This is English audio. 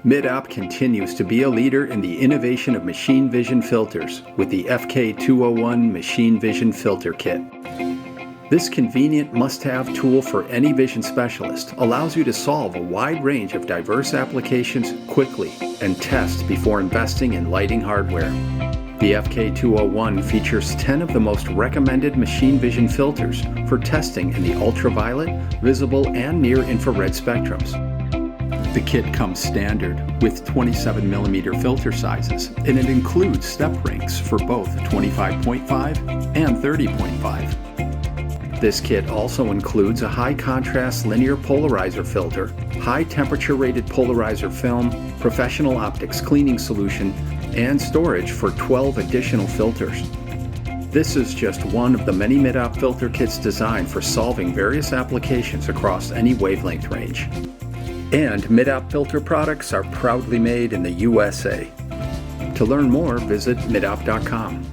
MidOpt continues to be a leader in the innovation of machine vision filters with the FK201 Machine Vision Filter Kit. This convenient must-have tool for any vision specialist allows you to solve a wide range of diverse applications quickly and test before investing in lighting hardware. The FK201 features 10 of the most recommended machine vision filters for testing in the ultraviolet, visible, and near-infrared spectrums. The kit comes standard with 27mm filter sizes, and it includes step rings for both 25.5 and 30.5. This kit also includes a high-contrast linear polarizer filter, high-temperature rated polarizer film, professional optics cleaning solution, and storage for 12 additional filters. This is just one of the many MidOpt filter kits designed for solving various applications across any wavelength range. And MidOpt filter products are proudly made in the USA. To learn more, visit midopt.com.